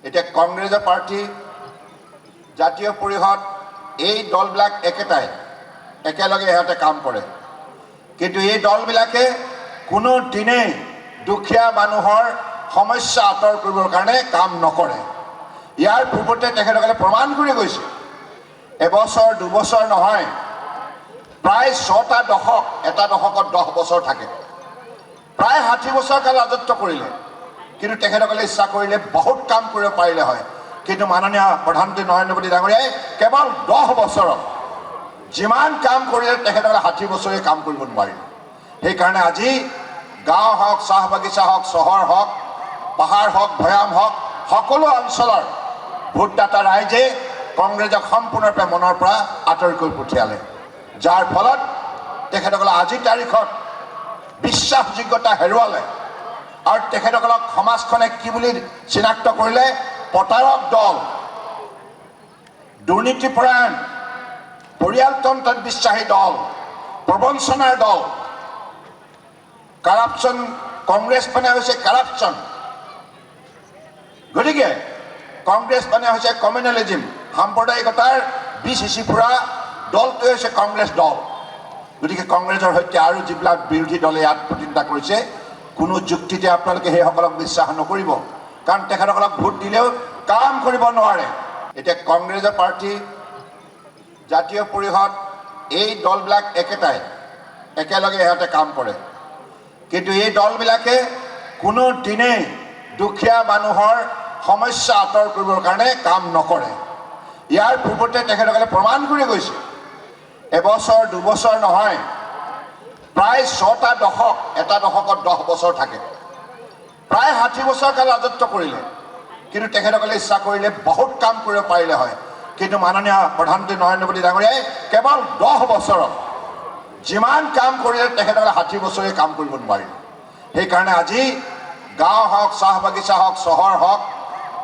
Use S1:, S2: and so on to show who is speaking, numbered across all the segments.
S1: এতিয়া কংগ্ৰেছ পাৰ্টি জাতীয় পৰিষদ এই দলবিলাক একেটাই একেলগে ইহঁতে কাম কৰে কিন্তু এই দলবিলাকে কোনো দিনেই দুখীয়া মানুহৰ সমস্যা আঁতৰ কৰিবৰ কাৰণে কাম নকৰে ইয়াৰ পূৰ্বতে তেখেতসকলে প্ৰমাণ কৰি গৈছে এবছৰ দুবছৰ নহয় প্ৰায় 6টা দশক এটা দশকত 10 বছৰ থাকে প্ৰায় 60 বছৰ কাল ৰাজত্ব কৰিলে কিন্তু তেখেতসকলে ইচ্ছা কৰিলে বহুত কাম কৰিব পাৰিলে হয় কিন্তু মাননীয় প্ৰধানমন্ত্ৰী নৰেন্দ্ৰ মোদী ডাঙৰীয়াই কেৱল 10 বছৰত যিমান কাম কৰিলে তেখেতসকলে 60 বছৰে কাম কৰিব নোৱাৰিলে সেইকাৰণে আজি গাঁও হওক চাহ বাগিচা হওক চহৰ হওক পাহাৰ হওক ভৈয়াম হওক সকলো অঞ্চলৰ ভোটদাতা ৰাইজে কংগ্ৰেছক সম্পূৰ্ণৰূপে মনৰ পৰা আঁতৰি কৰি পঠিয়ালে যাৰ ফলত তেখেতসকলে আজিৰ তাৰিখত বিশ্বাসযোগ্যতা হেৰুৱালে আৰু তেখেতসকলক সমাজখনে কি বুলি চিনাক্ত কৰিলে প্ৰতাৰক দল দুৰ্নীতিপৰায়ণ পৰিয়ালতন্ত্ৰত বিশ্বাসী দল প্ৰবঞ্চনাৰ দল কাৰাপশ্যন কংগ্ৰেছ মানে হৈছে কাৰাপশ্যন গতিকে কংগ্ৰেছ মানে হৈছে কমিউনেলিজম সাম্প্ৰদায়িকতাৰ বিষ সিঁচি ফুৰা দলটোৱে হৈছে কংগ্ৰেছ দল গতিকে কংগ্ৰেছৰ সৈতে আৰু যিবিলাক বিৰোধী দলে ইয়াত প্ৰতিদ্বন্দ্বিতা কৰিছে কোনো যুক্তিতে আপোনালোকে সেইসকলক বিশ্বাস নকৰিব কাৰণ তেখেতসকলক ভোট দিলেও কাম কৰিব নোৱাৰে এতিয়া কংগ্ৰেছ পাৰ্টি জাতীয় পৰিষদ এই দলবিলাক একেটাই একেলগে ইহঁতে কাম কৰে কিন্তু এই দলবিলাকে কোনো দিনেই দুখীয়া মানুহৰ সমস্যা আঁতৰ কৰিবৰ কাৰণে কাম নকৰে ইয়াৰ পূৰ্বতে তেখেতসকলে প্ৰমাণ কৰি গৈছে এবছৰ দুবছৰ নহয় প্ৰায় 6টা দশক এটা দশকত 10 বছৰ থাকে প্ৰায় 60 বছৰ কাল ৰাজত্ব কৰিলে কিন্তু তেখেতসকলে ইচ্ছা কৰিলে বহুত কাম কৰিব পাৰিলে হয় কিন্তু মাননীয় প্ৰধানমন্ত্ৰী নৰেন্দ্ৰ মোদী ডাঙৰীয়াই কেৱল 10 বছৰত যিমান কাম কৰিলে তেখেতসকলে 60 বছৰে কাম কৰিব নোৱাৰিলে সেইকাৰণে আজি গাঁও হওক চাহ বাগিচা হওক চহৰ হওক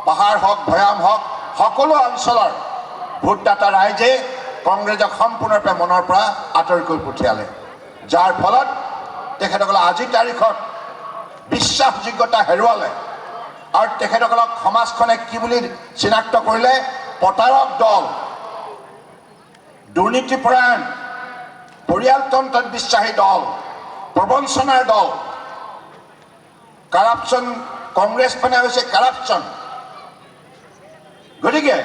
S1: পাহাৰ হওক ভৈয়াম হওক সকলো অঞ্চলৰ ভোটদাতা ৰাইজে কংগ্ৰেছক সম্পূৰ্ণৰূপে মনৰ পৰা আঁতৰি কৰি পঠিয়ালে যাৰ ফলত তেখেতসকলে আজিৰ তাৰিখত বিশ্বাসযোগ্যতা হেৰুৱালে আৰু তেখেতসকলক সমাজখনে কি বুলি চিনাক্ত কৰিলে প্ৰতাৰক দল দুৰ্নীতিপৰায়ণ পৰিয়ালতন্ত্ৰত বিশ্বাসী দল প্ৰবঞ্চনাৰ দল কাৰাপশ্যন কংগ্ৰেছ মানে হৈছে কাৰাপশ্যন গতিকে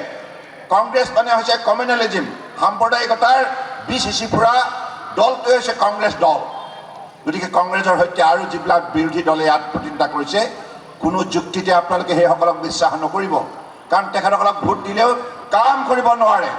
S1: কংগ্ৰেছ মানে হৈছে কমিউনেলিজম সাম্প্ৰদায়িকতাৰ বিষ সিঁচি ফুৰা দলটোৱে হৈছে কংগ্ৰেছ দল গতিকে কংগ্ৰেছৰ সৈতে আৰু যিবিলাক বিৰোধী দলে ইয়াত প্ৰতিদ্বন্দ্বিতা কৰিছে কোনো যুক্তিতে আপোনালোকে সেইসকলক বিশ্বাস নকৰিব কাৰণ তেখেতসকলক ভোট দিলেও কাম কৰিব নোৱাৰে